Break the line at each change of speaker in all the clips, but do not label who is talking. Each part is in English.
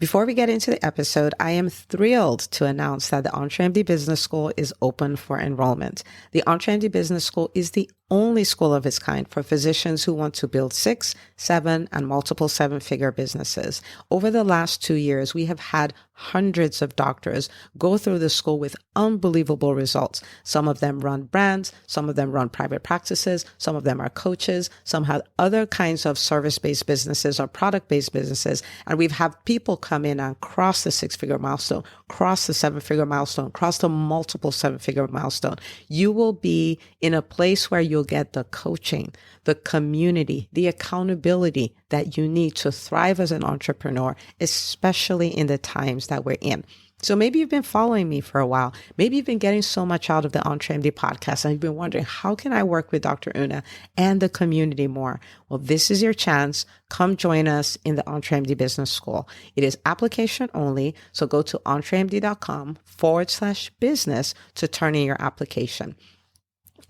Before we get into the episode, I am thrilled to announce that the EntreMD Business School is open for enrollment. The EntreMD Business School is the only school of its kind for physicians who want to build 6, 7, and multiple 7-figure businesses. Over the last 2 years, we have had hundreds of doctors go through the school with unbelievable results. Some of them run brands, some of them run private practices, some of them are coaches, some have other kinds of service-based businesses or product-based businesses. And we've had people come in and cross the 6-figure milestone, cross the 7-figure milestone, cross the multiple 7-figure milestone. You will be in a place where you'll get the coaching, the community, the accountability that you need to thrive as an entrepreneur, especially in the times that we're in. So maybe you've been following me for a while. Maybe you've been getting so much out of the EntreMD podcast and you've been wondering, how can I work with Dr. Una and the community more? Well, this is your chance. Come join us in the EntreMD Business School. It is application only. So go to entremd.com/business to turn in your application.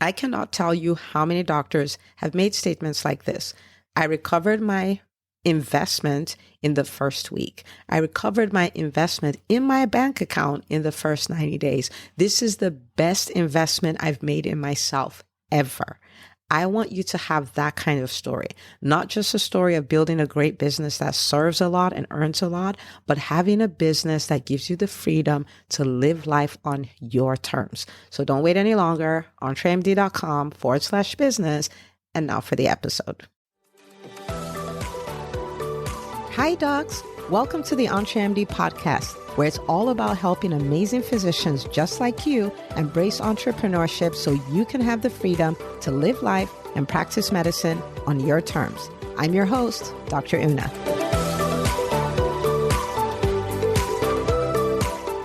I cannot tell you how many doctors have made statements like this. I recovered my investment in the first week. I recovered my investment in my bank account in the first 90 days. This is the best investment I've made in myself ever. I want you to have that kind of story, not just a story of building a great business that serves a lot and earns a lot, but having a business that gives you the freedom to live life on your terms. So don't wait any longer. entremd.com/business. And now for the episode. Hi, docs. Welcome to the EntreMD podcast, where it's all about helping amazing physicians just like you embrace entrepreneurship so you can have the freedom to live life and practice medicine on your terms. I'm your host, Dr. Una.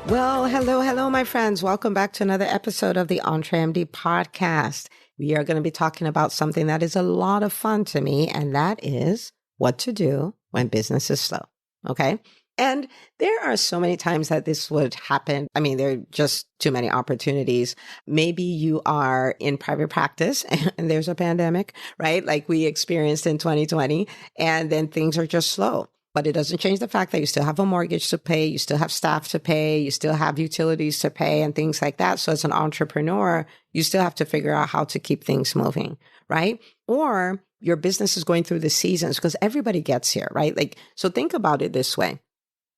Well, hello, my friends. Welcome back to another episode of the EntreMD podcast. We are going to be talking about something that is a lot of fun to me, and that is what to do when business is slow. Okay. And there are so many times that this would happen. I mean, there are just too many opportunities. Maybe you are in private practice and there's a pandemic, right? Like we experienced in 2020, and then things are just slow. But it doesn't change the fact that you still have a mortgage to pay, you still have staff to pay, you still have utilities to pay and things like that. So as an entrepreneur, you still have to figure out how to keep things moving, right? Or your business is going through the seasons because everybody gets here, right? Like, so think about it this way.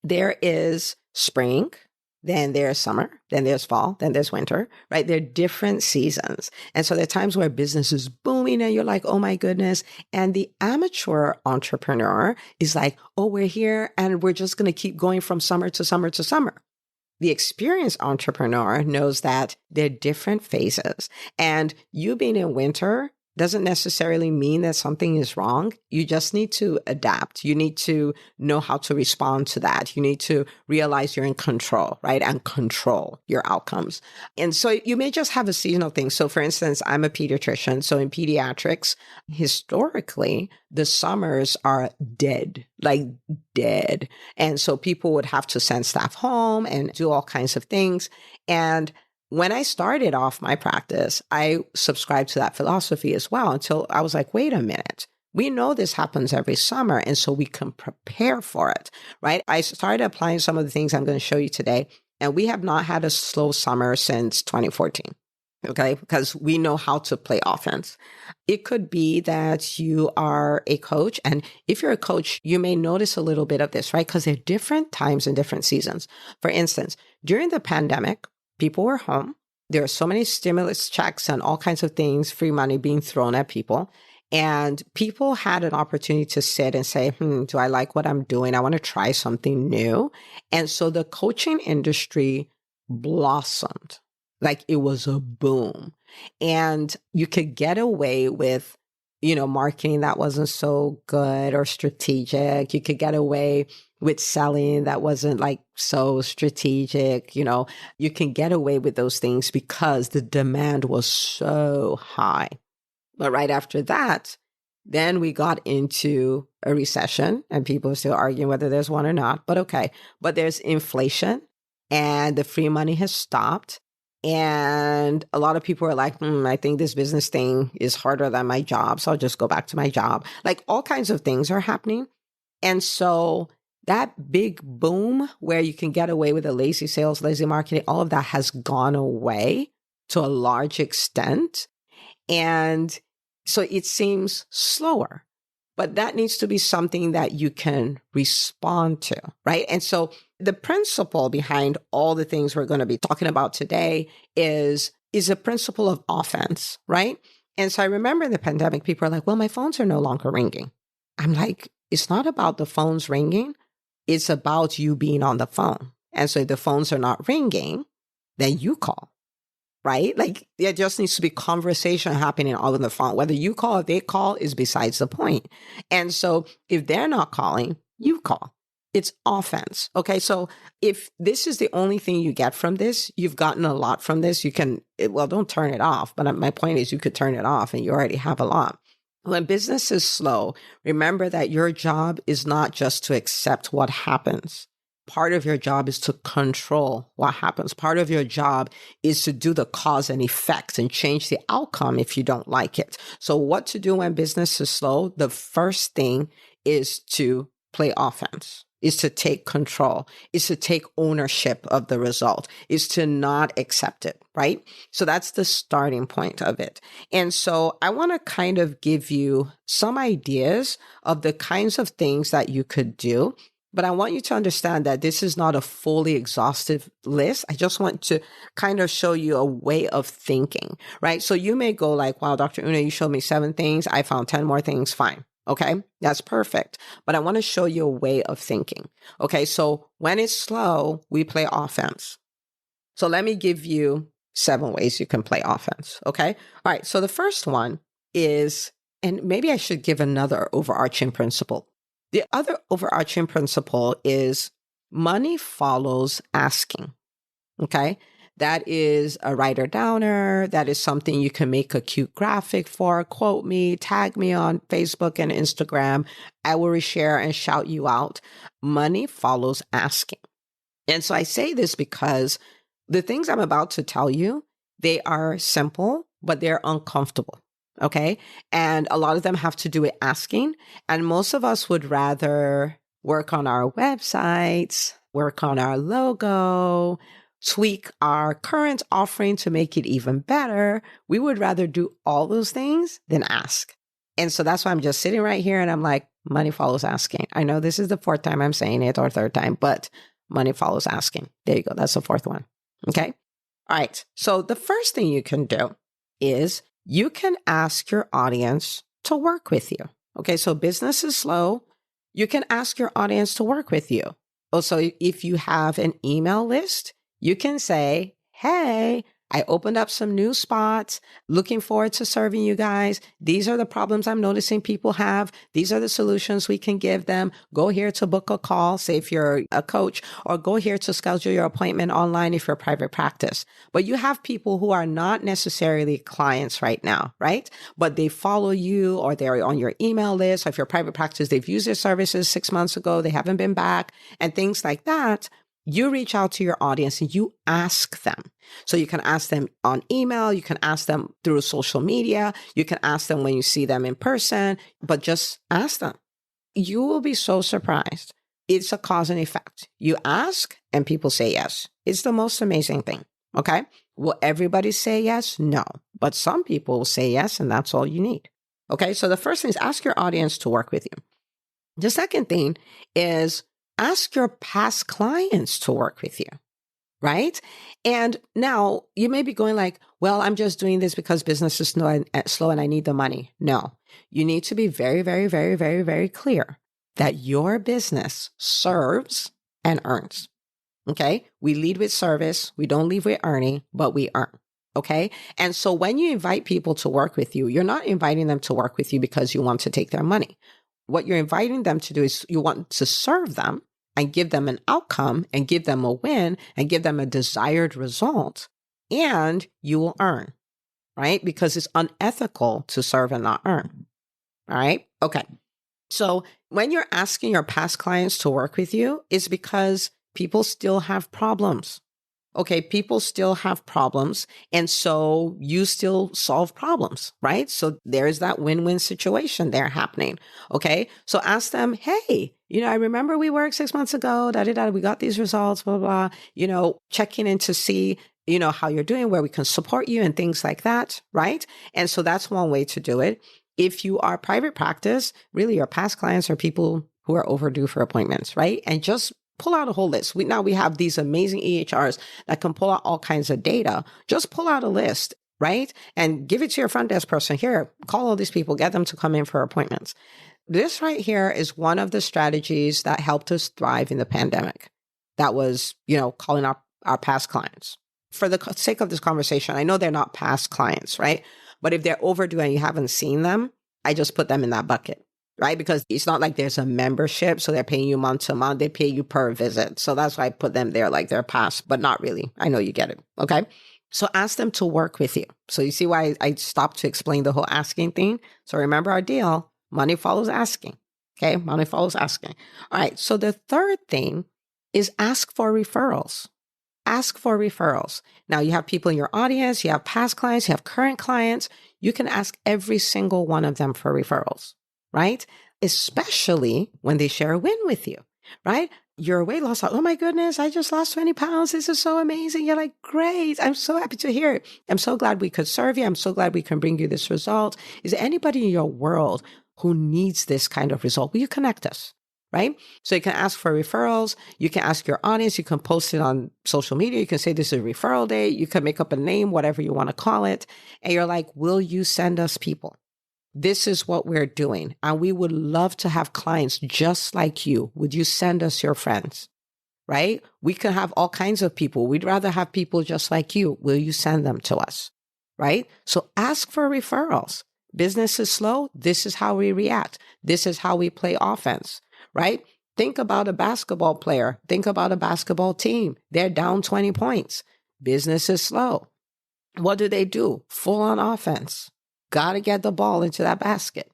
There is spring, then there's summer, then there's fall, then there's winter, right? There are different seasons. And so there are times where business is booming and you're like, oh my goodness. And the amateur entrepreneur is like, oh, we're here and we're just going to keep going from summer to summer to summer. The experienced entrepreneur knows that there are different phases, and you being in winter doesn't necessarily mean that something is wrong. You just need to adapt. You need to know how to respond to that. You need to realize you're in control, right? And control your outcomes. And so you may just have a seasonal thing. So for instance, I'm a pediatrician. So in pediatrics, historically, the summers are dead, like dead. And so people would have to send staff home and do all kinds of things. And when I started off my practice, I subscribed to that philosophy as well until I was like, wait a minute. We know this happens every summer, and so we can prepare for it, right? I started applying some of the things I'm going to show you today, and we have not had a slow summer since 2014, okay? Because we know how to play offense. It could be that you are a coach, and if you're a coach, you may notice a little bit of this, right? Because there are different times and different seasons. For instance, during the pandemic, people were home. There are so many stimulus checks and all kinds of things, free money being thrown at people. And people had an opportunity to sit and say, do I like what I'm doing? I want to try something new. And so the coaching industry blossomed. Like it was a boom. And you could get away with, marketing that wasn't so good or strategic. You could get away with selling that wasn't like so strategic. You can get away with those things because the demand was so high. But right after that, then we got into a recession, and people are still arguing whether there's one or not, but okay. But there's inflation and the free money has stopped. And a lot of people are like, I think this business thing is harder than my job, so I'll just go back to my job. Like all kinds of things are happening. And so that big boom where you can get away with a lazy sales, lazy marketing, all of that has gone away to a large extent. And so it seems slower, but that needs to be something that you can respond to, right? And so the principle behind all the things we're going to be talking about today is a principle of offense, right? And so I remember in the pandemic, people are like, well, my phones are no longer ringing. I'm like, it's not about the phones ringing. It's about you being on the phone. And so if the phones are not ringing, then you call, right? Like there just needs to be conversation happening on the phone. Whether you call or they call is besides the point. And so if they're not calling, you call. It's offense. Okay. So if this is the only thing you get from this, you've gotten a lot from this. You can, well, don't turn it off. But my point is you could turn it off and you already have a lot. When business is slow, remember that your job is not just to accept what happens. Part of your job is to control what happens. Part of your job is to do the cause and effect and change the outcome if you don't like it. So what to do when business is slow? The first thing is to play offense, is to take control, is to take ownership of the result, is to not accept it, right? So that's the starting point of it. And so I want to kind of give you some ideas of the kinds of things that you could do. But I want you to understand that this is not a fully exhaustive list. I just want to kind of show you a way of thinking, right? So you may go like, wow, Dr. Una, you showed me 7 things. I found 10 more things. Fine. Okay. That's perfect. But I want to show you a way of thinking. Okay. So when it's slow, we play offense. So let me give you 7 ways you can play offense. Okay. All right. So the first one is, and maybe I should give another overarching principle. The other overarching principle is money follows asking. Okay. That is a writer downer. That is something you can make a cute graphic for. Quote me, tag me on Facebook and Instagram. I will reshare and shout you out. Money follows asking. And so I say this because the things I'm about to tell you, they are simple, but they're uncomfortable. Okay. And a lot of them have to do with asking. And most of us would rather work on our websites, work on our logo, tweak our current offering to make it even better. We would rather do all those things than ask. And so that's why I'm just sitting right here and I'm like, money follows asking. I know this is the 4th time I'm saying it or 3rd time, but money follows asking. There you go. That's the 4th one. Okay. All right. So the first thing you can do is you can ask your audience to work with you. Okay. So business is slow. You can ask your audience to work with you. Also, if you have an email list, you can say, hey, I opened up some new spots. Looking forward to serving you guys. These are the problems I'm noticing people have. These are the solutions we can give them. Go here to book a call, say if you're a coach, or go here to schedule your appointment online if you're a private practice. But you have people who are not necessarily clients right now, right? But they follow you or they're on your email list. Or if you're a private practice, they've used their services 6 months ago. They haven't been back and things like that. You reach out to your audience and you ask them. So you can ask them on email. You can ask them through social media. You can ask them when you see them in person, but just ask them. You will be so surprised. It's a cause and effect. You ask and people say yes. It's the most amazing thing. Okay. Will everybody say yes? No. But some people will say yes, and that's all you need. Okay. So the first thing is ask your audience to work with you. The second thing is ask your past clients to work with you, right? And now you may be going like, well, I'm just doing this because business is slow and I need the money. No, you need to be very, very, very, very, very clear that your business serves and earns. Okay. We lead with service. We don't lead with earning, but we earn. Okay. And so when you invite people to work with you, you're not inviting them to work with you because you want to take their money. What you're inviting them to do is you want to serve them and give them an outcome and give them a win and give them a desired result, and you will earn, right? Because it's unethical to serve and not earn. All right. Okay. So when you're asking your past clients to work with you, it's because people still have problems. Okay, people still have problems. And so you still solve problems, right? So there's that win-win situation there happening. Okay. So ask them, hey, I remember we worked 6 months ago, we got these results, blah, blah, checking in to see, how you're doing, where we can support you and things like that. Right. And so that's one way to do it. If you are private practice, really your past clients are people who are overdue for appointments, right? And just pull out a whole list. We have these amazing EHRs that can pull out all kinds of data. Just pull out a list, right? And give it to your front desk person. Here, call all these people, get them to come in for appointments. This right here is one of the strategies that helped us thrive in the pandemic. That was, calling up our past clients. For the sake of this conversation, I know they're not past clients, right? But if they're overdue and you haven't seen them, I just put them in that bucket. Right? Because it's not like there's a membership. So they're paying you month to month. They pay you per visit. So that's why I put them there like they're past, but not really. I know you get it. Okay. So ask them to work with you. So you see why I stopped to explain the whole asking thing. So remember our deal, money follows asking. Okay. Money follows asking. All right. So the third thing is ask for referrals. Ask for referrals. Now you have people in your audience, you have past clients, you have current clients. You can ask every single one of them for referrals. Right? Especially when they share a win with you, right? Your weight loss, oh my goodness, I just lost 20 pounds. This is so amazing. You're like, great. I'm so happy to hear it. I'm so glad we could serve you. I'm so glad we can bring you this result. Is there anybody in your world who needs this kind of result? Will you connect us? Right? So you can ask for referrals. You can ask your audience. You can post it on social media. You can say this is a referral day. You can make up a name, whatever you want to call it. And you're like, will you send us people? This is what we're doing. And we would love to have clients just like you. Would you send us your friends? Right? We can have all kinds of people. We'd rather have people just like you. Will you send them to us? Right? So ask for referrals. Business is slow. This is how we react. This is how we play offense. Right? Think about a basketball player. Think about a basketball team. They're down 20 points. Business is slow. What do? Full on offense. Got to get the ball into that basket,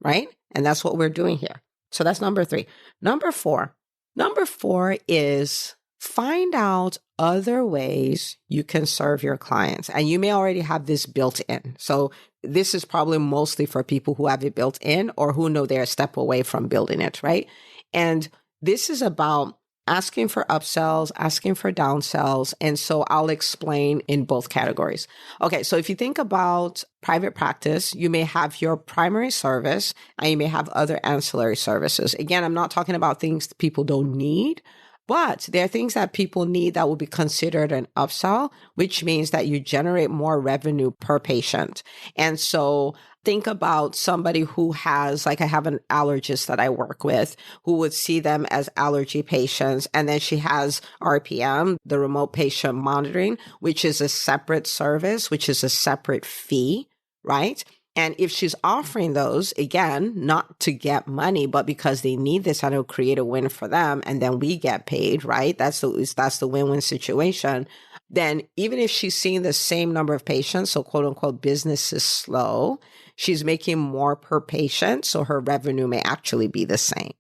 right? And that's what we're doing here. So that's number 3. Number four is find out other ways you can serve your clients. And you may already have this built in. So this is probably mostly for people who have it built in or who know they're a step away from building it, right? And this is about asking for upsells, asking for downsells. And so I'll explain in both categories. Okay, so if you think about private practice, you may have your primary service and you may have other ancillary services. Again, I'm not talking about things people don't need, but there are things that people need that will be considered an upsell, which means that you generate more revenue per patient. And so think about somebody who has, like I have an allergist that I work with who would see them as allergy patients. And then she has RPM, the remote patient monitoring, which is a separate service, which is a separate fee, right? And if she's offering those, again, not to get money, but because they need this and it'll create a win for them, and then we get paid, right? That's the win-win situation. Then even if she's seeing the same number of patients, so quote unquote, business is slow, she's making more per patient. So her revenue may actually be the same,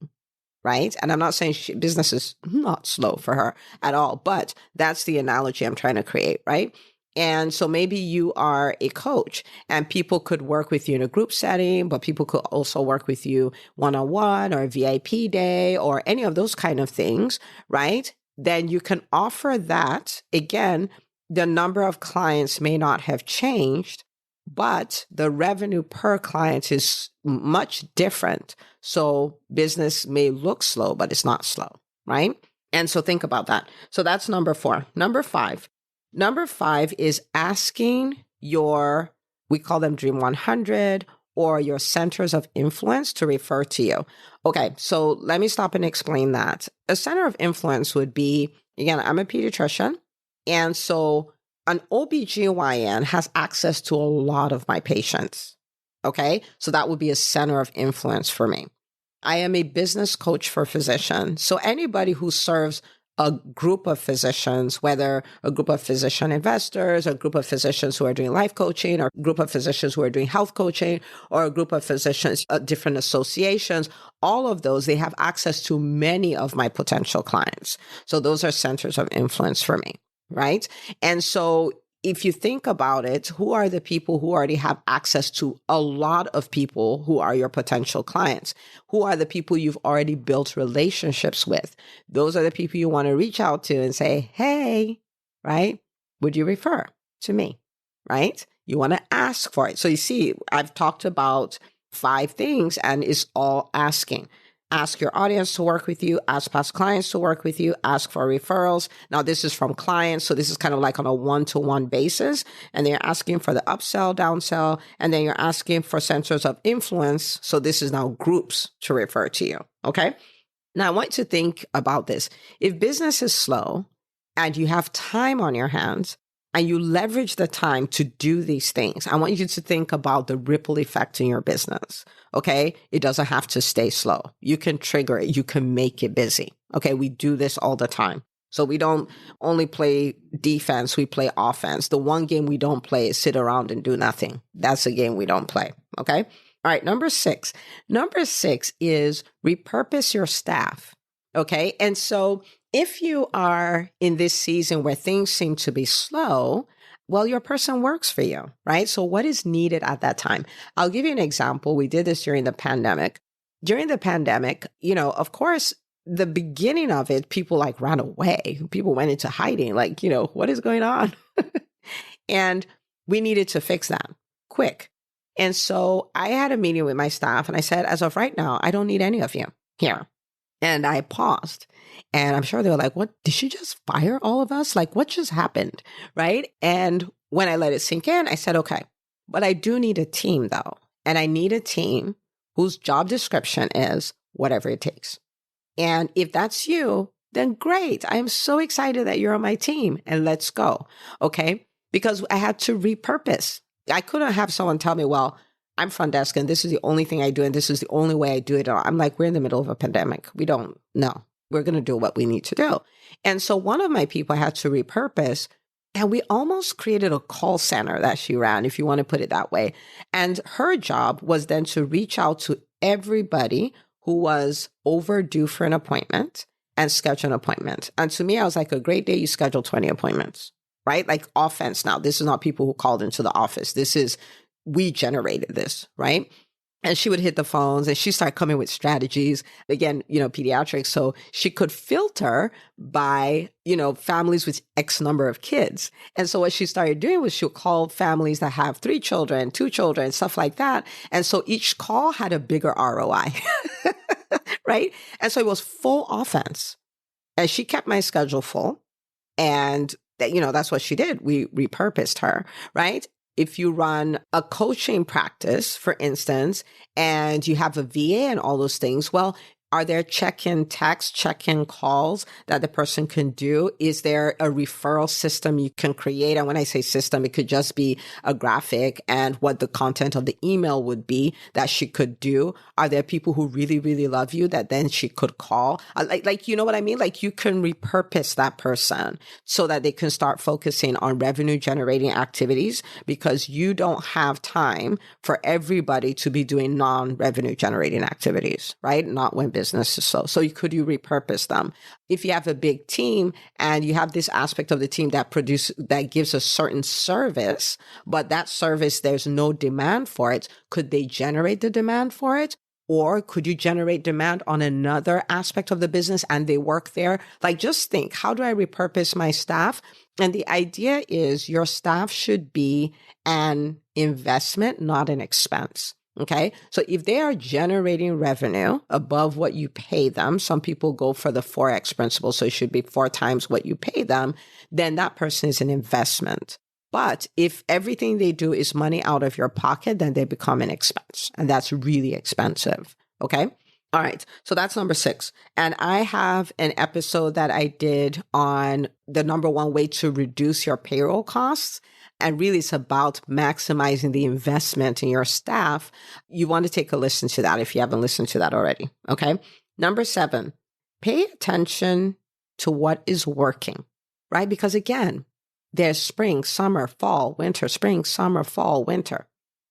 right? And I'm not saying business is not slow for her at all, but that's the analogy I'm trying to create, right? And so maybe you are a coach and people could work with you in a group setting, but people could also work with you one-on-one or a VIP day or any of those kind of things, right? Then you can offer that. Again, the number of clients may not have changed, but the revenue per client is much different. So business may look slow, but it's not slow, right? And so think about that. So that's number 4. Number five is asking your, we call them Dream 100 or your centers of influence to refer to you. Okay, so let me stop and explain that. A center of influence would be, again, I'm a pediatrician. And so an OBGYN has access to a lot of my patients. Okay, so that would be a center of influence for me. I am a business coach for physicians. So anybody who serves a group of physicians, whether a group of physician investors, a group of physicians who are doing life coaching, or a group of physicians who are doing health coaching, or a group of physicians, different associations, all of those, they have access to many of my potential clients. So those are centers of influence for me. right? And so if you think about it, who are the people who already have access to a lot of people who are your potential clients? Who are the people you've already built relationships with? Those are the people you want to reach out to and say, hey, right? Would you refer to me, right? You want to ask for it. So you see, I've talked about 5 things and it's all asking. Ask your audience to work with you, ask past clients to work with you, ask for referrals. Now, this is from clients, so this is kind of like on a one-to-one basis. And then you're asking for the upsell, downsell, and then you're asking for centers of influence. So this is now groups to refer to you, okay? Now, I want you to think about this. If business is slow and you have time on your hands, and you leverage the time to do these things, I want you to think about the ripple effect in your business. Okay. It doesn't have to stay slow. You can trigger it. You can make it busy. Okay. We do this all the time. So we don't only play defense, we play offense. The one game we don't play is sit around and do nothing. That's a game we don't play. Okay. All right. Number 6. Number 6 is repurpose your staff. Okay. And so if you are in this season where things seem to be slow, well, your person works for you, right? So what is needed at that time? I'll give you an example. We did this during the pandemic. During the pandemic, of course, the beginning of it, people like ran away. People went into hiding, like, what is going on? And we needed to fix that quick. And so I had a meeting with my staff and I said, as of right now, I don't need any of you here. And I paused. And I'm sure they were like, what? Did she just fire all of us? Like, what just happened? Right? And when I let it sink in, I said, okay, but I do need a team though. And I need a team whose job description is whatever it takes. And if that's you, then great. I am so excited that you're on my team and let's go. Okay. Because I had to repurpose. I couldn't have someone tell me, well, I'm front desk and this is the only thing I do and this is the only way I do it. I'm like, we're in the middle of a pandemic. We don't know. We're going to do what we need to do. And so one of my people had to repurpose and we almost created a call center that she ran, if you want to put it that way. And her job was then to reach out to everybody who was overdue for an appointment and schedule an appointment. And to me, I was like, a great day, you schedule 20 appointments, right? Like offense now. This is not people who called into the office. We generated this, right? And she would hit the phones and she started coming with strategies. Again, pediatrics. So she could filter by, families with X number of kids. And so what she started doing was she'll call families that have 3 children, 2 children, stuff like that. And so each call had a bigger ROI, right? And so it was full offense. And she kept my schedule full. And, that's what she did. We repurposed her, right? If you run a coaching practice, for instance, and you have a VA and all those things, well, are there check-in texts, check-in calls that the person can do? Is there a referral system you can create? And when I say system, it could just be a graphic and what the content of the email would be that she could do. Are there people who really, really love you that then she could call? Like, you know what I mean? Like you can repurpose that person so that they can start focusing on revenue generating activities because you don't have time for everybody to be doing non-revenue generating activities, right? Not when business is slow. So could you repurpose them? If you have a big team and you have this aspect of the team that gives a certain service, but that service, there's no demand for it, could they generate the demand for it? Or could you generate demand on another aspect of the business and they work there? Like, just think, how do I repurpose my staff? And the idea is your staff should be an investment, not an expense. Okay. So if they are generating revenue above what you pay them, some people go for the 4X principle. So it should be 4 times what you pay them. Then that person is an investment. But if everything they do is money out of your pocket, then they become an expense. And that's really expensive. Okay. All right. So that's number 6. And I have an episode that I did on the number 1 way to reduce your payroll costs. And really, it's about maximizing the investment in your staff. You want to take a listen to that if you haven't listened to that already. Okay. Number 7, pay attention to what is working, right? Because again, there's spring, summer, fall, winter, spring, summer, fall, winter.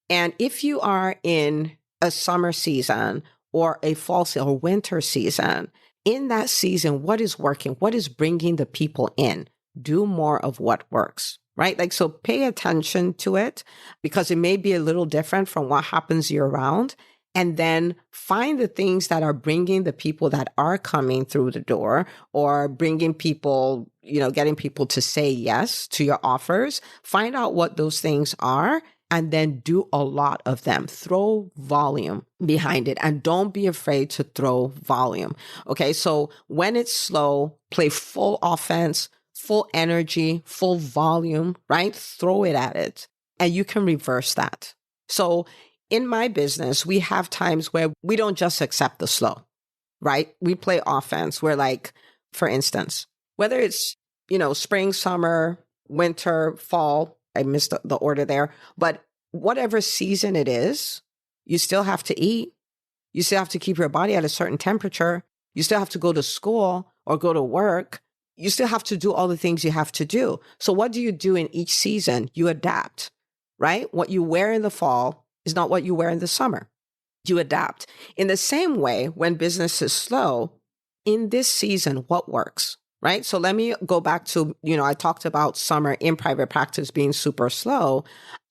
And if you are in a summer season or a fall season or winter season, in that season, what is working? What is bringing the people in? do more of what works, right? Like, so pay attention to it because it may be a little different from what happens year round. And then find the things that are bringing the people that are coming through the door or bringing people, getting people to say yes to your offers. Find out what those things are and then do a lot of them. Throw volume behind it and don't be afraid to throw volume. Okay. So when it's slow, play full offense, full energy, full volume, right? Throw it at it and you can reverse that. So in my business, we have times where we don't just accept the slow, right? We play offense. We're like, for instance, whether it's, spring, summer, winter, fall, I missed the order there, but whatever season it is, you still have to eat. You still have to keep your body at a certain temperature. You still have to go to school or go to work. You still have to do all the things you have to do. So what do you do in each season? You adapt, right? What you wear in the fall is not what you wear in the summer. You adapt. In the same way, when business is slow, in this season, what works, right? So let me go back to, I talked about summer in private practice being super slow.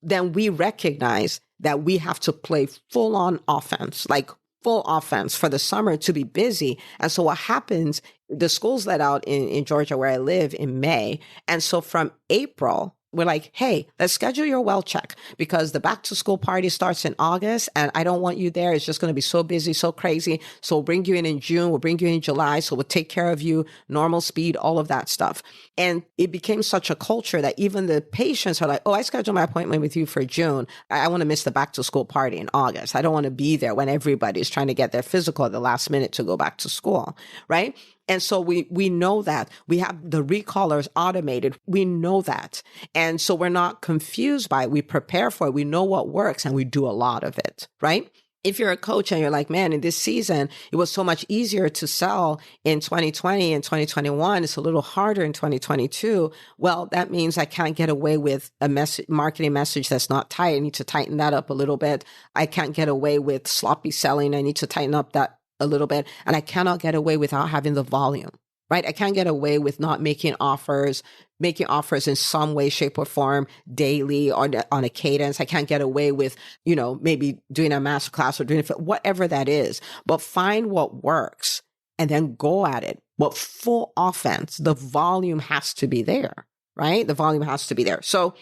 Then we recognize that we have to play full on offense, like full offense for the summer to be busy. And so what happens, the schools let out in Georgia where I live in May. And so from April, we're like, hey, let's schedule your well check because the back to school party starts in August and I don't want you there. It's just going to be so busy, so crazy. So we'll bring you in June. We'll bring you in July. So we'll take care of you, normal speed, all of that stuff. And it became such a culture that even the patients are like, oh, I scheduled my appointment with you for June. I want to miss the back to school party in August. I don't want to be there when everybody's trying to get their physical at the last minute to go back to school, right? And so we know that we have the recallers automated. We know that. And so we're not confused by it. We prepare for it. We know what works and we do a lot of it, right? If you're a coach and you're like, man, in this season, it was so much easier to sell in 2020 and 2021. It's a little harder in 2022. Well, that means I can't get away with a marketing message that's not tight. I need to tighten that up a little bit. I can't get away with sloppy selling. I need to tighten up that a little bit. And I cannot get away without having the volume, right? I can't get away with not making offers in some way, shape, or form daily or on a cadence. I can't get away with, maybe doing a master class or doing whatever that is, but find what works and then go at it. But full offense, the volume has to be there, right? The volume has to be there. So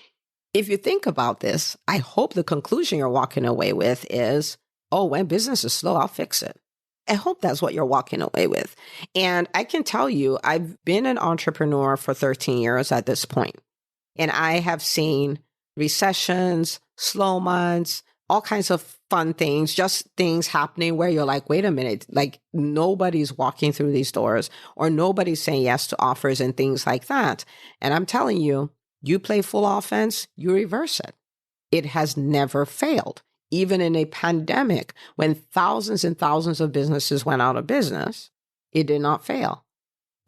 if you think about this, I hope the conclusion you're walking away with is, oh, when business is slow, I'll fix it. I hope that's what you're walking away with. And I can tell you, I've been an entrepreneur for 13 years at this point, and I have seen recessions, slow months, all kinds of fun things, just things happening where you're like, wait a minute, like nobody's walking through these doors or nobody's saying yes to offers and things like that. And I'm telling you, you play full offense, you reverse it. It has never failed. Even in a pandemic, when thousands and thousands of businesses went out of business, it did not fail.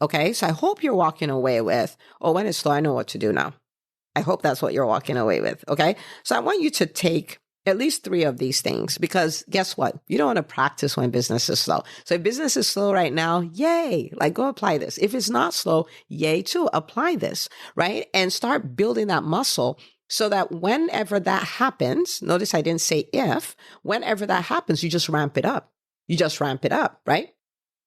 Okay, so I hope you're walking away with, oh, when it's slow, I know what to do now. I hope that's what you're walking away with. Okay, so I want you to take at least 3 of these things because guess what? You don't want to practice when business is slow. So if business is slow right now, yay, like go apply this. If it's not slow, yay too, apply this, right? And start building that muscle. So that whenever that happens, notice I didn't say if, whenever that happens, you just ramp it up. You just ramp it up, right?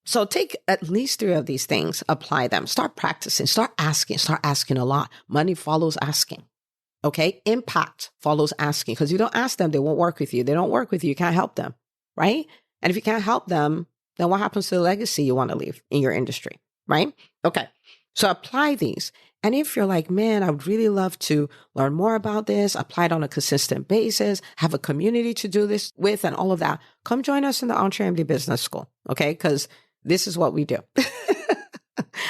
So take at least 3 of these things, apply them, start practicing, start asking a lot. Money follows asking. Okay. Impact follows asking because you don't ask them, they won't work with you. They don't work with you. You can't help them. Right. And if you can't help them, then what happens to the legacy you want to leave in your industry? Right. Okay. So apply these. And if you're like, man, I would really love to learn more about this, apply it on a consistent basis, have a community to do this with and all of that, come join us in the EntreMD Business School. Okay. Because this is what we do.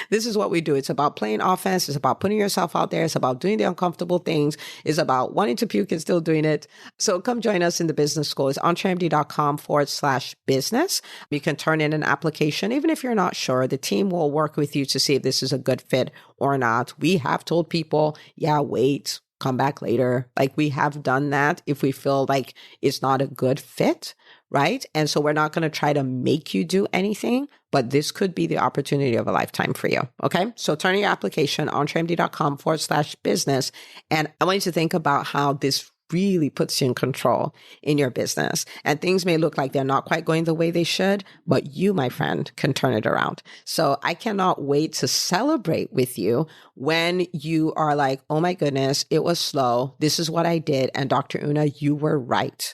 This is what we do. It's about playing offense. It's about putting yourself out there. It's about doing the uncomfortable things. It's about wanting to puke and still doing it. So come join us in the business school. It's entremd.com/business. You can turn in an application. Even if you're not sure, the team will work with you to see if this is a good fit or not. We have told people, yeah, wait, come back later. Like we have done that if we feel like it's not a good fit. right? And so we're not going to try to make you do anything, but this could be the opportunity of a lifetime for you. Okay. So turn in your application, entremd.com/business. And I want you to think about how this really puts you in control in your business. And things may look like they're not quite going the way they should, but you, my friend, can turn it around. So I cannot wait to celebrate with you when you are like, oh my goodness, it was slow. This is what I did. And Dr. Una, you were right.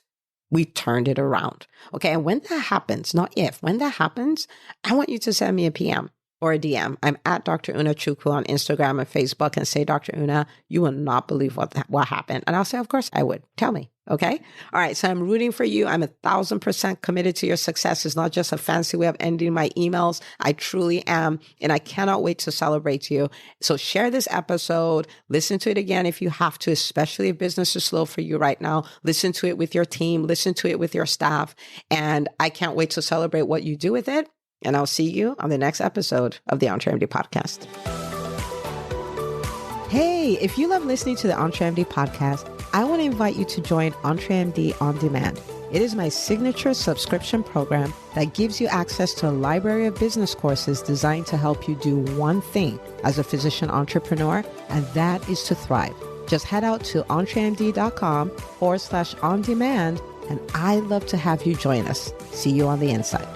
We turned it around. Okay. And when that happens, not if, when that happens, I want you to send me a PM or a DM. I'm at Dr. Una Chukwu on Instagram and Facebook, and say, Dr. Una, you will not believe what happened. And I'll say, of course I would. Tell me. Okay. All right. So I'm rooting for you. I'm 1,000% committed to your success. It's not just a fancy way of ending my emails. I truly am. And I cannot wait to celebrate you. So share this episode. Listen to it again if you have to, especially if business is slow for you right now. Listen to it with your team. Listen to it with your staff. And I can't wait to celebrate what you do with it. And I'll see you on the next episode of the EntreMD podcast. Hey, if you love listening to the EntreMD podcast, I want to invite you to join EntreMD On Demand. It is my signature subscription program that gives you access to a library of business courses designed to help you do one thing as a physician entrepreneur, and that is to thrive. Just head out to entremd.com/on-demand, and I'd love to have you join us. See you on the inside.